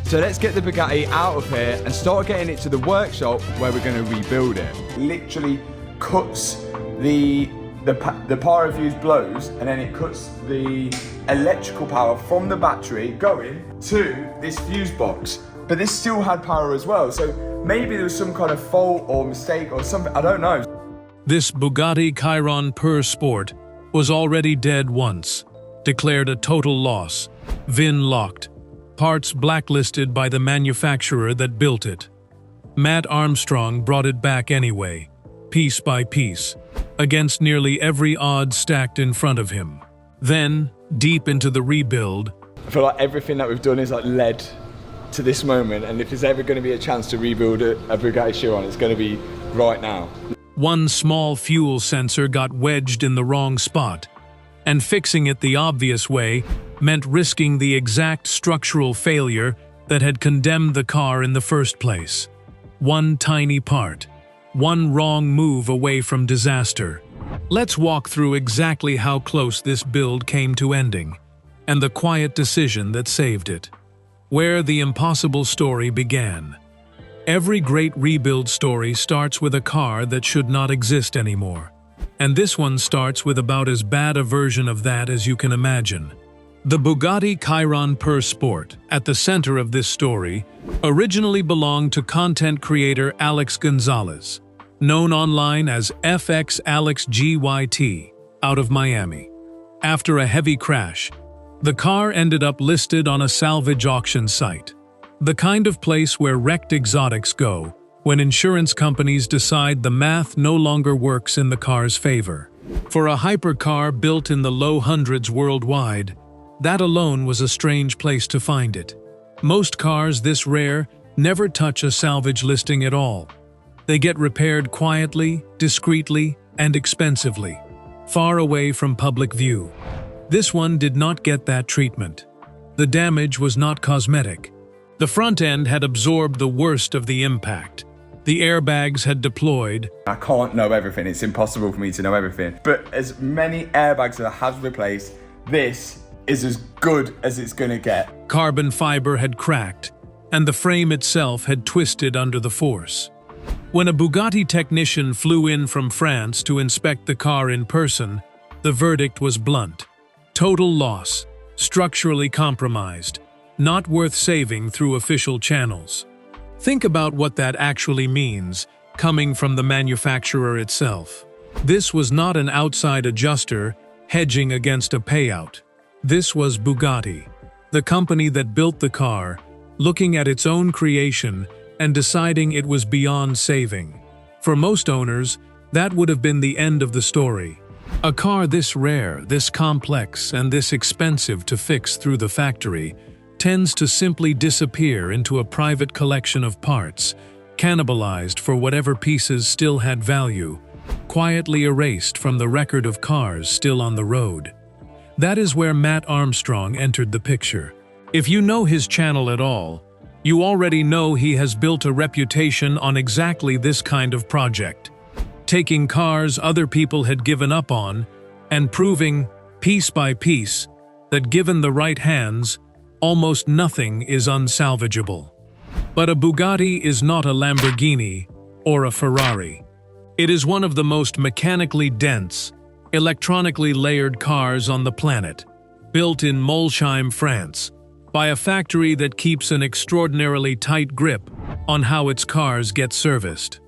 So let's get the Bugatti out of here and start getting it to the workshop where we're going to rebuild it. Literally cuts the power fuse blows, and then it cuts the electrical power from the battery going to this fuse box. But this still had power as well, so maybe there was some kind of fault or mistake or something, I don't know. This Bugatti Chiron Pur Sport was already dead once, declared a total loss, VIN locked, parts blacklisted by the manufacturer that built it. Matt Armstrong brought it back anyway, piece by piece, against nearly every odd stacked in front of him. Then, deep into the rebuild, I feel like everything that we've done is like led to this moment, and if there's ever going to be a chance to rebuild a Bugatti Chiron, it's going to be right now. One small fuel sensor got wedged in the wrong spot, and fixing it the obvious way meant risking the exact structural failure that had condemned the car in the first place. One tiny part, one wrong move away from disaster. Let's walk through exactly how close this build came to ending, and the quiet decision that saved it. Where the impossible story began. Every great rebuild story starts with a car that should not exist anymore. And this one starts with about as bad a version of that as you can imagine. The Bugatti Chiron Pur Sport, at the center of this story, originally belonged to content creator Alex Gonzalez, known online as FX Alex GYT, out of Miami. After a heavy crash, the car ended up listed on a salvage auction site. The kind of place where wrecked exotics go when insurance companies decide the math no longer works in the car's favor. For a hypercar built in the low hundreds worldwide, that alone was a strange place to find it. Most cars this rare never touch a salvage listing at all. They get repaired quietly, discreetly, and expensively, far away from public view. This one did not get that treatment. The damage was not cosmetic. The front end had absorbed the worst of the impact. The airbags had deployed. I can't know everything, it's impossible for me to know everything. But as many airbags as I have replaced, this is as good as it's gonna get. Carbon fiber had cracked, and the frame itself had twisted under the force. When a Bugatti technician flew in from France to inspect the car in person, the verdict was blunt. Total loss, structurally compromised, not worth saving through official channels. Think about what that actually means, coming from the manufacturer itself. This was not an outside adjuster hedging against a payout. This was Bugatti, the company that built the car, looking at its own creation and deciding it was beyond saving. For most owners, that would have been the end of the story. A car this rare, this complex, and this expensive to fix through the factory tends to simply disappear into a private collection of parts, cannibalized for whatever pieces still had value, quietly erased from the record of cars still on the road. That is where Matt Armstrong entered the picture. If you know his channel at all, you already know he has built a reputation on exactly this kind of project, taking cars other people had given up on and proving, piece by piece, that given the right hands, almost nothing is unsalvageable. But a Bugatti is not a Lamborghini or a Ferrari. It is one of the most mechanically dense, electronically layered cars on the planet, built in Molsheim, France, by a factory that keeps an extraordinarily tight grip on how its cars get serviced.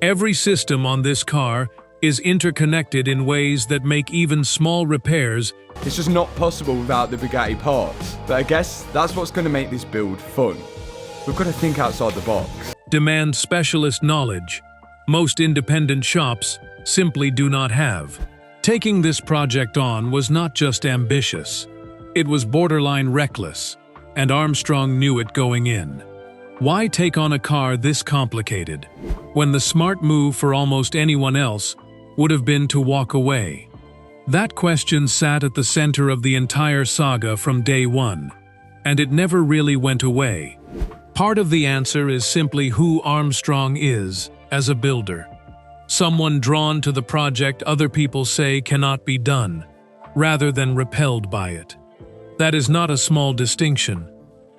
Every system on this car is interconnected in ways that make even small repairs. It's just not possible without the Bugatti parts. But I guess that's what's going to make this build fun. We've got to think outside the box. Demand specialist knowledge most independent shops simply do not have. Taking this project on was not just ambitious. It was borderline reckless, and Armstrong knew it going in. Why take on a car this complicated, when the smart move for almost anyone else would have been to walk away? That question sat at the center of the entire saga from day one, and it never really went away. Part of the answer is simply who Armstrong is as a builder. Someone drawn to the project other people say cannot be done, rather than repelled by it. That is not a small distinction.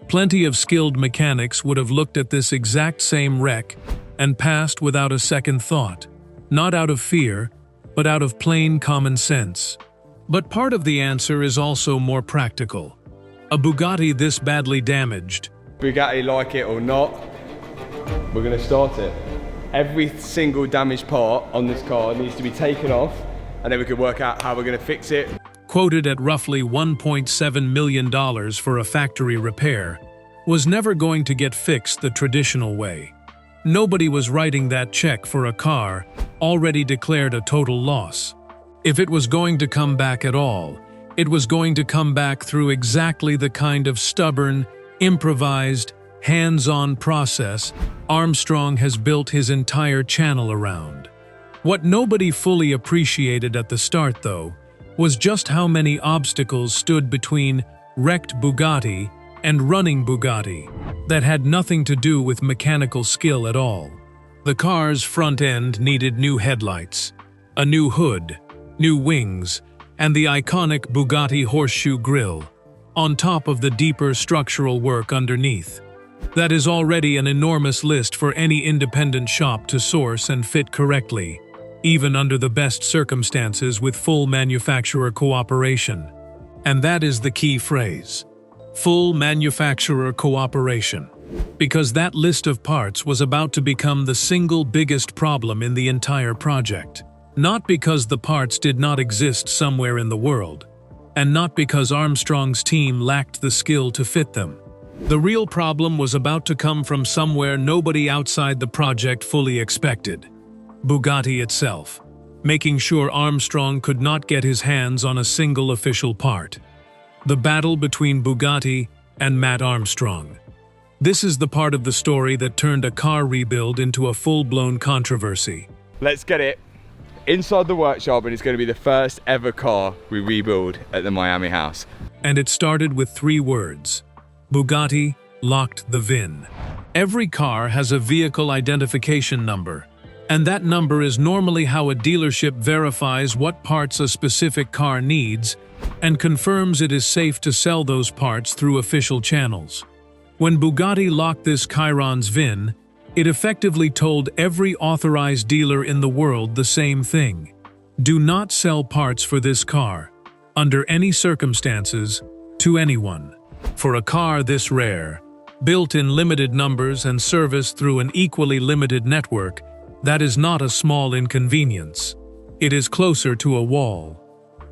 Plenty of skilled mechanics would have looked at this exact same wreck and passed without a second thought, not out of fear, but out of plain common sense. But part of the answer is also more practical. A Bugatti this badly damaged. Bugatti, like it or not, we're going to start it. Every single damaged part on this car needs to be taken off, and then we can work out how we're going to fix it. Quoted at roughly $1.7 million for a factory repair, was never going to get fixed the traditional way. Nobody was writing that check for a car already declared a total loss. If it was going to come back at all, it was going to come back through exactly the kind of stubborn, improvised, hands-on process Armstrong has built his entire channel around. What nobody fully appreciated at the start, though, was just how many obstacles stood between wrecked Bugatti and running Bugatti that had nothing to do with mechanical skill at all. The car's front end needed new headlights, a new hood, new wings, and the iconic Bugatti horseshoe grille, on top of the deeper structural work underneath. That is already an enormous list for any independent shop to source and fit correctly, even under the best circumstances with full manufacturer cooperation. And that is the key phrase: full manufacturer cooperation. Because that list of parts was about to become the single biggest problem in the entire project. Not because the parts did not exist somewhere in the world, and not because Armstrong's team lacked the skill to fit them. The real problem was about to come from somewhere nobody outside the project fully expected: Bugatti itself, making sure Armstrong could not get his hands on a single official part. The battle between Bugatti and Matt Armstrong. This is the part of the story that turned a car rebuild into a full-blown controversy. Let's get it inside the workshop, and it's going to be the first ever car we rebuild at the Miami house. And it started with 3 words: Bugatti locked the VIN. Every car has a vehicle identification number, and that number is normally how a dealership verifies what parts a specific car needs and confirms it is safe to sell those parts through official channels. When Bugatti locked this Chiron's VIN, it effectively told every authorized dealer in the world the same thing: do not sell parts for this car, under any circumstances, to anyone. For a car this rare, built in limited numbers and serviced through an equally limited network, that is not a small inconvenience. It is closer to a wall.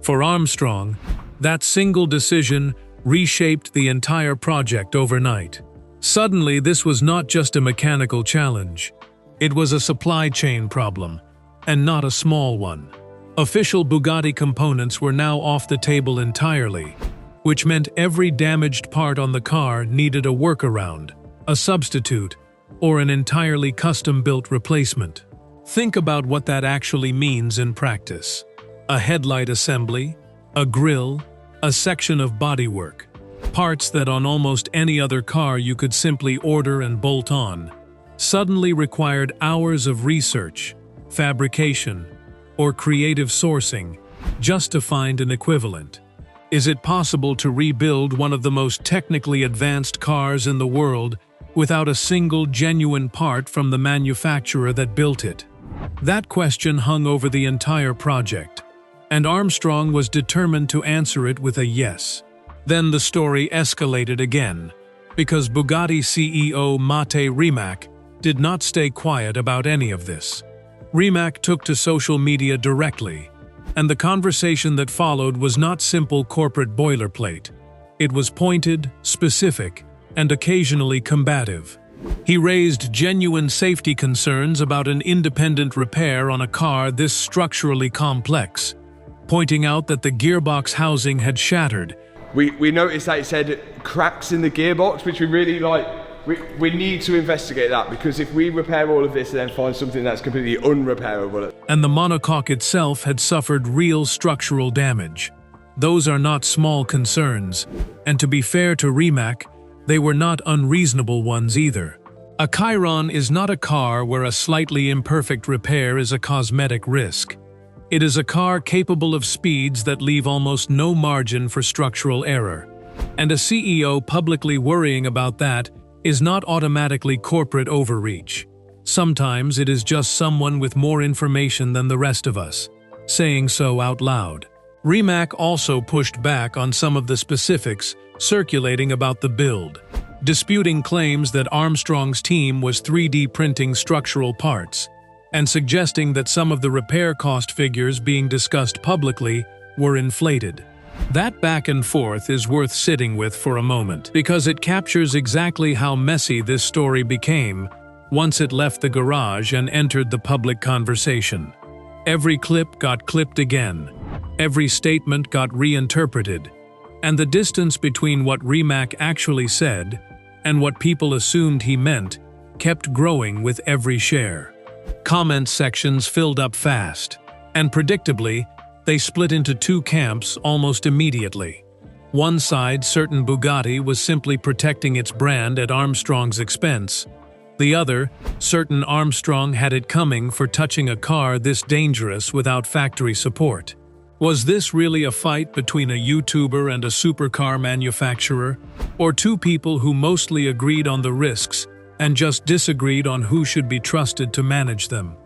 For Armstrong, that single decision reshaped the entire project overnight. Suddenly, this was not just a mechanical challenge. It was a supply chain problem, and not a small one. Official Bugatti components were now off the table entirely, which meant every damaged part on the car needed a workaround, a substitute, or an entirely custom-built replacement. Think about what that actually means in practice. A headlight assembly, a grille, a section of bodywork. Parts that on almost any other car you could simply order and bolt on, suddenly required hours of research, fabrication, or creative sourcing just to find an equivalent. Is it possible to rebuild one of the most technically advanced cars in the world without a single genuine part from the manufacturer that built it? That question hung over the entire project, and Armstrong was determined to answer it with a yes. Then the story escalated again, because Bugatti CEO Mate Rimac did not stay quiet about any of this. Rimac took to social media directly, and the conversation that followed was not simple corporate boilerplate. It was pointed, specific, and occasionally combative. He raised genuine safety concerns about an independent repair on a car this structurally complex, pointing out that the gearbox housing had shattered. We noticed that it said cracks in the gearbox, which we really like. We need to investigate that, because if we repair all of this and then find something that's completely unrepairable. And the monocoque itself had suffered real structural damage. Those are not small concerns, and to be fair to Rimac, they were not unreasonable ones either. A Chiron is not a car where a slightly imperfect repair is a cosmetic risk. It is a car capable of speeds that leave almost no margin for structural error. And a CEO publicly worrying about that is not automatically corporate overreach. Sometimes it is just someone with more information than the rest of us, saying so out loud. Rimac also pushed back on some of the specifics circulating about the build, disputing claims that Armstrong's team was 3D printing structural parts, and suggesting that some of the repair cost figures being discussed publicly were inflated. That back and forth is worth sitting with for a moment, because it captures exactly how messy this story became once it left the garage and entered the public conversation. Every clip got clipped again, every statement got reinterpreted, and the distance between what Rimac actually said and what people assumed he meant kept growing with every share. Comment sections filled up fast, and predictably, they split into two camps almost immediately. One side, certain Bugatti was simply protecting its brand at Armstrong's expense. The other, certain Armstrong had it coming for touching a car this dangerous without factory support. Was this really a fight between a YouTuber and a supercar manufacturer, or two people who mostly agreed on the risks and just disagreed on who should be trusted to manage them?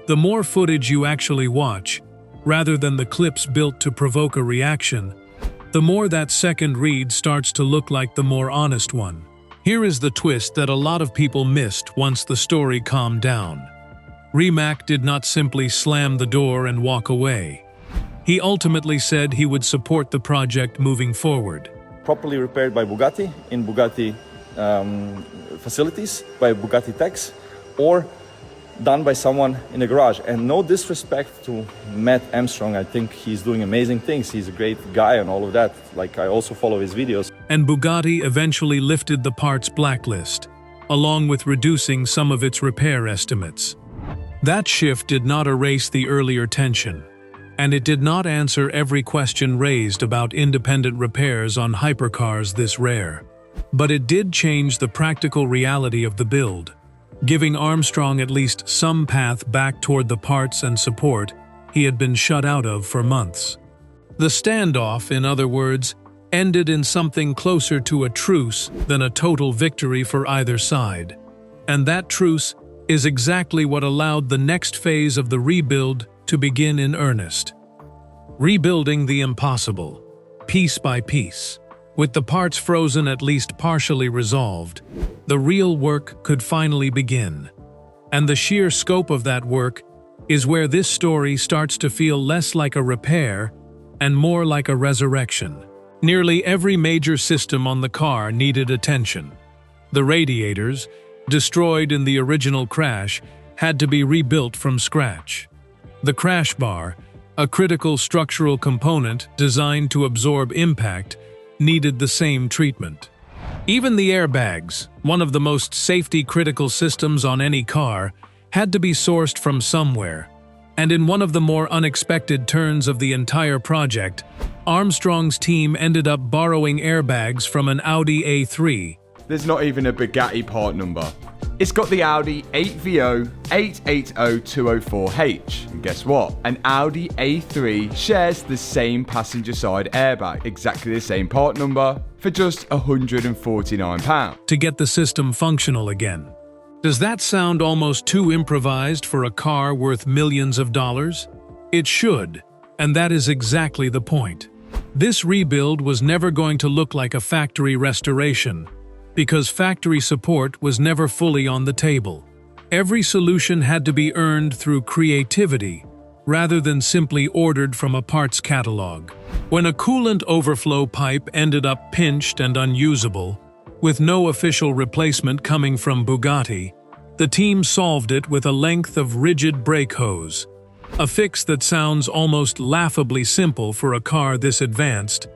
The more footage you actually watch, rather than the clips built to provoke a reaction, the more that second read starts to look like the more honest one. Here is the twist that a lot of people missed once the story calmed down. Rimac did not simply slam the door and walk away. He ultimately said he would support the project moving forward. Properly repaired by Bugatti in Bugatti facilities, by Bugatti techs, or done by someone in the garage. And no disrespect to Matt Armstrong, I think he's doing amazing things. He's a great guy and all of that. Like, I also follow his videos. And Bugatti eventually lifted the parts blacklist, along with reducing some of its repair estimates. That shift did not erase the earlier tension, and it did not answer every question raised about independent repairs on hypercars this rare. But it did change the practical reality of the build, giving Armstrong at least some path back toward the parts and support he had been shut out of for months. The standoff, in other words, ended in something closer to a truce than a total victory for either side. And that truce is exactly what allowed the next phase of the rebuild to begin in earnest. Rebuilding the impossible, piece by piece. With the parts frozen at least partially resolved, the real work could finally begin. And the sheer scope of that work is where this story starts to feel less like a repair and more like a resurrection. Nearly every major system on the car needed attention. The radiators, destroyed in the original crash, had to be rebuilt from scratch. The crash bar, a critical structural component designed to absorb impact, needed the same treatment. Even the airbags, one of the most safety-critical systems on any car, had to be sourced from somewhere. And in one of the more unexpected turns of the entire project, Armstrong's team ended up borrowing airbags from an Audi A3. There's not even a Bugatti part number. It's got the Audi 8VO 880204H. And guess what? An Audi A3 shares the same passenger side airbag, exactly the same part number, for just £149. To get the system functional again. Does that sound almost too improvised for a car worth millions of dollars? It should, and that is exactly the point. This rebuild was never going to look like a factory restoration, because factory support was never fully on the table. Every solution had to be earned through creativity, rather than simply ordered from a parts catalog. When a coolant overflow pipe ended up pinched and unusable, with no official replacement coming from Bugatti, the team solved it with a length of rigid brake hose. A fix that sounds almost laughably simple for a car this advanced,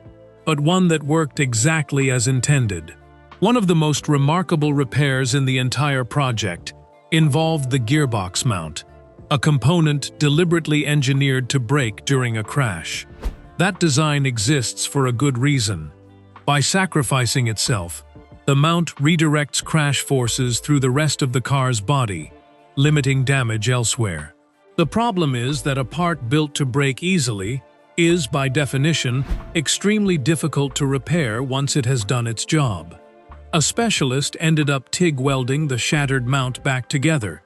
but one that worked exactly as intended. One of the most remarkable repairs in the entire project involved the gearbox mount, a component deliberately engineered to break during a crash. That design exists for a good reason. By sacrificing itself, the mount redirects crash forces through the rest of the car's body, limiting damage elsewhere. The problem is that a part built to break easily is, by definition, extremely difficult to repair once it has done its job. A specialist ended up TIG welding the shattered mount back together,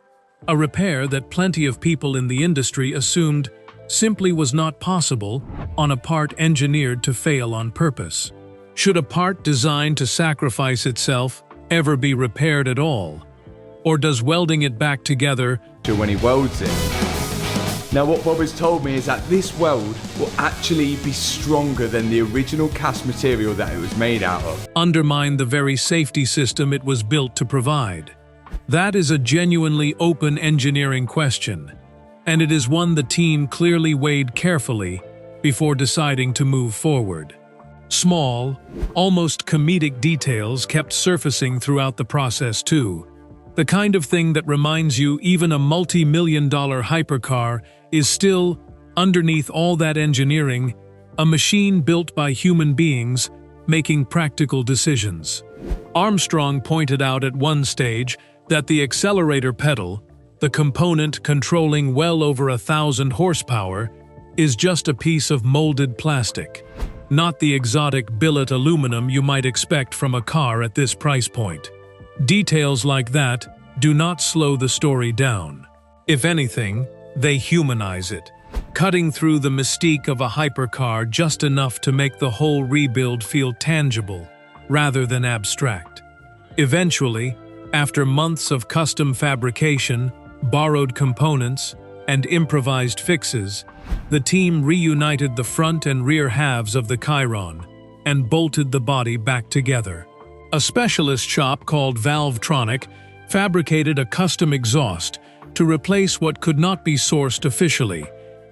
a repair that plenty of people in the industry assumed simply was not possible on a part engineered to fail on purpose. Should a part designed to sacrifice itself ever be repaired at all? Or does welding it back together when he welds it? Now what Bob has told me is that this weld will actually be stronger than the original cast material that it was made out of. undermine the very safety system it was built to provide? That is a genuinely open engineering question, and it is one the team clearly weighed carefully before deciding to move forward. Small, almost comedic details kept surfacing throughout the process too. The kind of thing that reminds you even a multi-million-dollar hypercar is still, underneath all that engineering, a machine built by human beings making practical decisions. Armstrong pointed out at one stage that the accelerator pedal, the component controlling well over 1,000 horsepower, is just a piece of molded plastic, not the exotic billet aluminum you might expect from a car at this price point. Details like that do not slow the story down. If anything, they humanize it, cutting through the mystique of a hypercar just enough to make the whole rebuild feel tangible, rather than abstract. Eventually, after months of custom fabrication, borrowed components, and improvised fixes, the team reunited the front and rear halves of the Chiron and bolted the body back together. A specialist shop called Valvetronic fabricated a custom exhaust to replace what could not be sourced officially,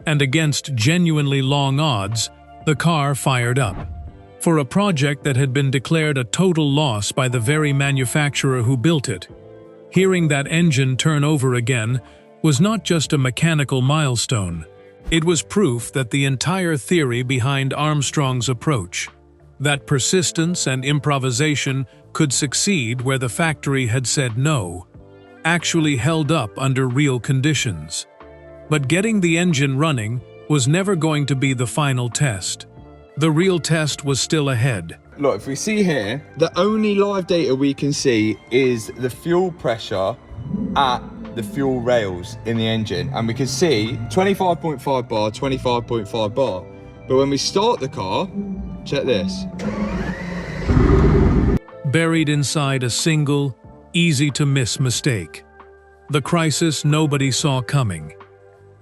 and against genuinely long odds, the car fired up. For a project that had been declared a total loss by the very manufacturer who built it, hearing that engine turn over again was not just a mechanical milestone, it was proof that the entire theory behind Armstrong's approach, that persistence and improvisation could succeed where the factory had said no, actually held up under real conditions. But getting the engine running was never going to be the final test. The real test was still ahead. Look, if we see here, the only live data we can see is the fuel pressure at the fuel rails in the engine. And we can see 25.5 bar, 25.5 bar. But when we start the car, check this. Buried inside a single, easy-to-miss mistake. The crisis nobody saw coming.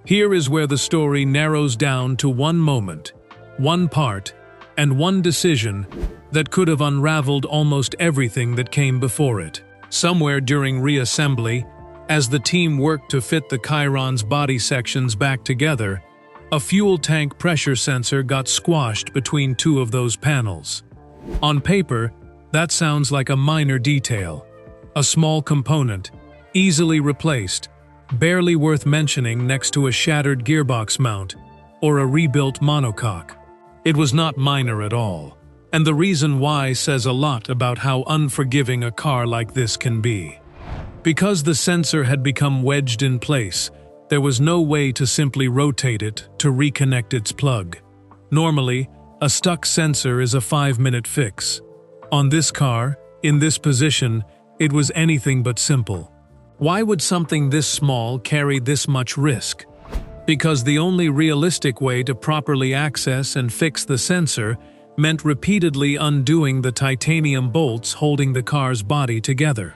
Here is where the story narrows down to one moment, one part, and one decision that could have unraveled almost everything that came before it. Somewhere during reassembly, as the team worked to fit the Chiron's body sections back together, a fuel tank pressure sensor got squashed between two of those panels. On paper, that sounds like a minor detail, a small component, easily replaced, barely worth mentioning next to a shattered gearbox mount or a rebuilt monocoque. It was not minor at all, and the reason why says a lot about how unforgiving a car like this can be. Because the sensor had become wedged in place, there was no way to simply rotate it to reconnect its plug. Normally, a stuck sensor is a 5-minute fix. On this car, in this position, it was anything but simple. Why would something this small carry this much risk? Because the only realistic way to properly access and fix the sensor meant repeatedly undoing the titanium bolts holding the car's body together.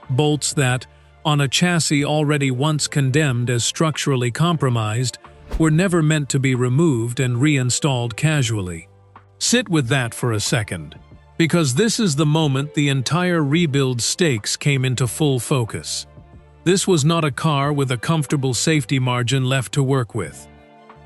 Bolts that, on a chassis already once condemned as structurally compromised, were never meant to be removed and reinstalled casually. Sit with that for a second, because this is the moment the entire rebuild stakes came into full focus. This was not a car with a comfortable safety margin left to work with.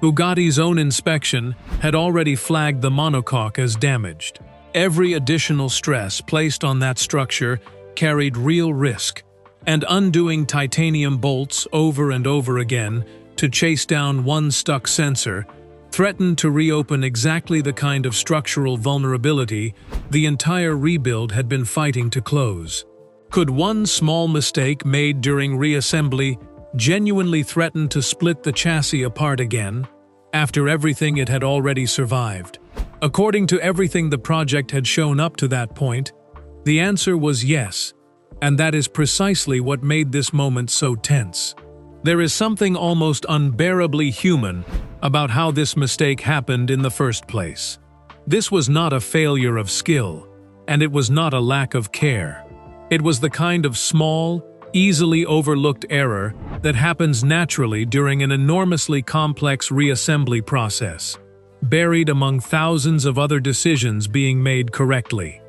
Bugatti's own inspection had already flagged the monocoque as damaged. Every additional stress placed on that structure carried real risk, and undoing titanium bolts over and over again to chase down one stuck sensor threatened to reopen exactly the kind of structural vulnerability the entire rebuild had been fighting to close. Could one small mistake made during reassembly genuinely threaten to split the chassis apart again? after everything it had already survived? According to everything the project had shown up to that point, the answer was yes, and that is precisely what made this moment so tense. There is something almost unbearably human about how this mistake happened in the first place. This was not a failure of skill, and it was not a lack of care. It was the kind of small, easily overlooked error that happens naturally during an enormously complex reassembly process, buried among thousands of other decisions being made correctly.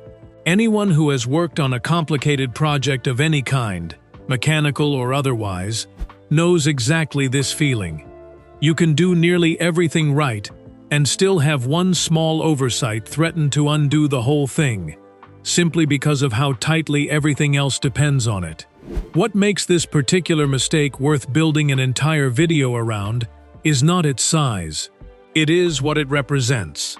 Anyone who has worked on a complicated project of any kind, mechanical or otherwise, knows exactly this feeling. You can do nearly everything right and still have one small oversight threaten to undo the whole thing, simply because of how tightly everything else depends on it. What makes this particular mistake worth building an entire video around is not its size. It is what it represents.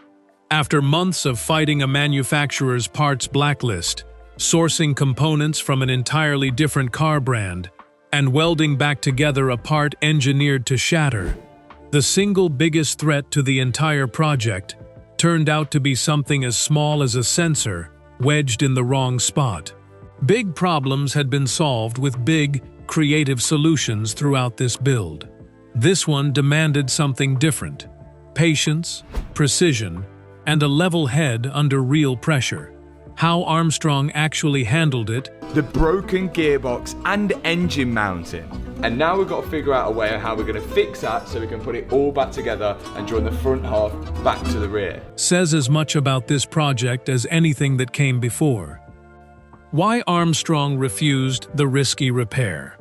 After months of fighting a manufacturer's parts blacklist, sourcing components from an entirely different car brand, and welding back together a part engineered to shatter, the single biggest threat to the entire project turned out to be something as small as a sensor wedged in the wrong spot. Big problems had been solved with big, creative solutions throughout this build. This one demanded something different: patience, precision, and a level head under real pressure. How Armstrong actually handled it, the broken gearbox and engine mounting. And now we've got to figure out a way of how we're going to fix that so we can put it all back together and join the front half back to the rear. says as much about this project as anything that came before. Why Armstrong refused the risky repair.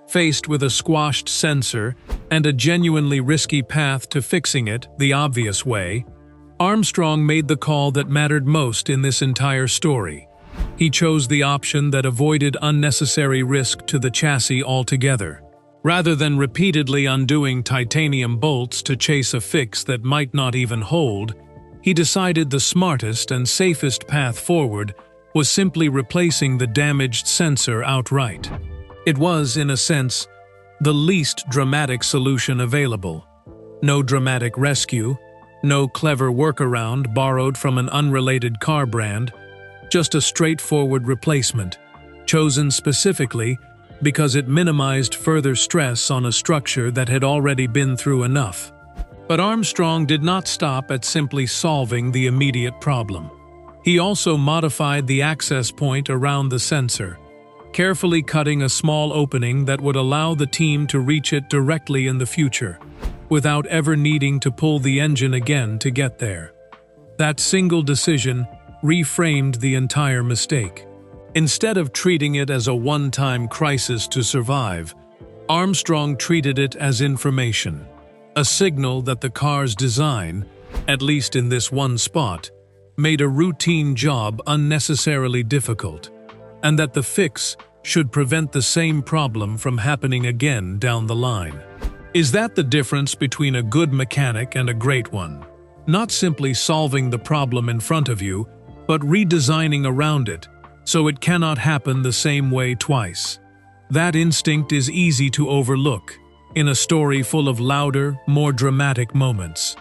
Faced with a squashed sensor and a genuinely risky path to fixing it the obvious way, Armstrong made the call that mattered most in this entire story. He chose the option that avoided unnecessary risk to the chassis altogether. Rather than repeatedly undoing titanium bolts to chase a fix that might not even hold, he decided the smartest and safest path forward was simply replacing the damaged sensor outright. It was, in a sense, the least dramatic solution available. No dramatic rescue, no clever workaround borrowed from an unrelated car brand, just a straightforward replacement, chosen specifically because it minimized further stress on a structure that had already been through enough. But Armstrong did not stop at simply solving the immediate problem. He also modified the access point around the sensor, carefully cutting a small opening that would allow the team to reach it directly in the future, without ever needing to pull the engine again to get there. That single decision reframed the entire mistake. Instead of treating it as a one-time crisis to survive, Armstrong treated it as information, a signal that the car's design, at least in this one spot, made a routine job unnecessarily difficult, and that the fix should prevent the same problem from happening again down the line. Is that the difference between a good mechanic and a great one? Not simply solving the problem in front of you, but redesigning around it, so it cannot happen the same way twice. That instinct is easy to overlook in a story full of louder, more dramatic moments.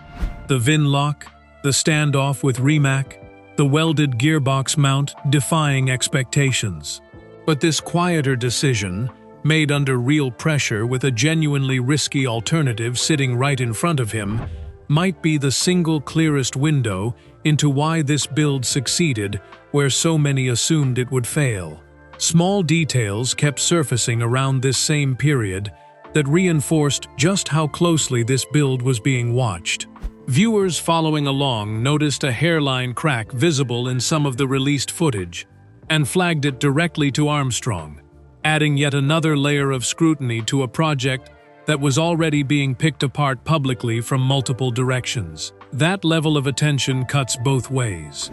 The VIN lock, the standoff with Rimac, the welded gearbox mount defying expectations. But this quieter decision, made under real pressure with a genuinely risky alternative sitting right in front of him, might be the single clearest window into why this build succeeded where so many assumed it would fail. Small details kept surfacing around this same period that reinforced just how closely this build was being watched. Viewers following along noticed a hairline crack visible in some of the released footage and flagged it directly to Armstrong, adding yet another layer of scrutiny to a project that was already being picked apart publicly from multiple directions. That level of attention cuts both ways.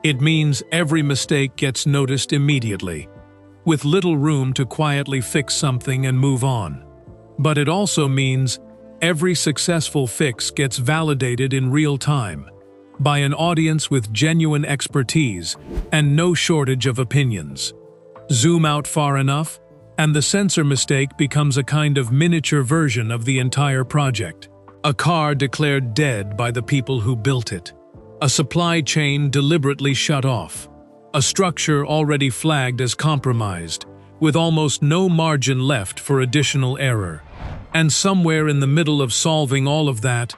It means every mistake gets noticed immediately, with little room to quietly fix something and move on. But it also means every successful fix gets validated in real time, by an audience with genuine expertise and no shortage of opinions. Zoom out far enough, and the sensor mistake becomes a kind of miniature version of the entire project. A car declared dead by the people who built it. A supply chain deliberately shut off. A structure already flagged as compromised, with almost no margin left for additional error. And somewhere in the middle of solving all of that,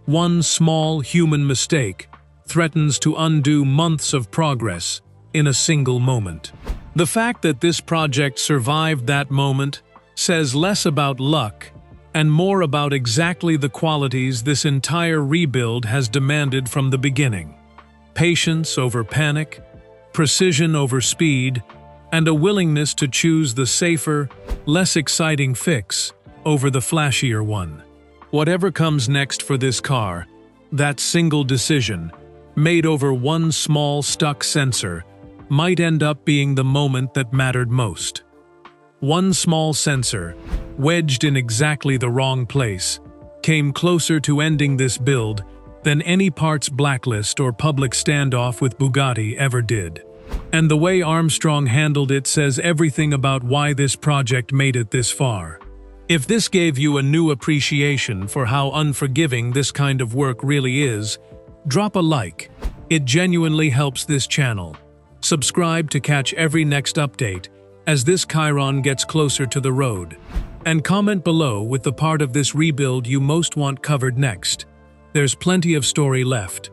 one small human mistake threatens to undo months of progress in a single moment. The fact that this project survived that moment says less about luck and more about exactly the qualities this entire rebuild has demanded from the beginning. Patience over panic, precision over speed, and a willingness to choose the safer, less exciting fix over the flashier one. Whatever comes next for this car, that single decision, made over one small stuck sensor, might end up being the moment that mattered most. One small sensor, wedged in exactly the wrong place, came closer to ending this build than any parts blacklist or public standoff with Bugatti ever did. And the way Armstrong handled it says everything about why this project made it this far. If this gave you a new appreciation for how unforgiving this kind of work really is, drop a like. It genuinely helps this channel. Subscribe to catch every next update as this Chiron gets closer to the road. And comment below with the part of this rebuild you most want covered next. There's plenty of story left.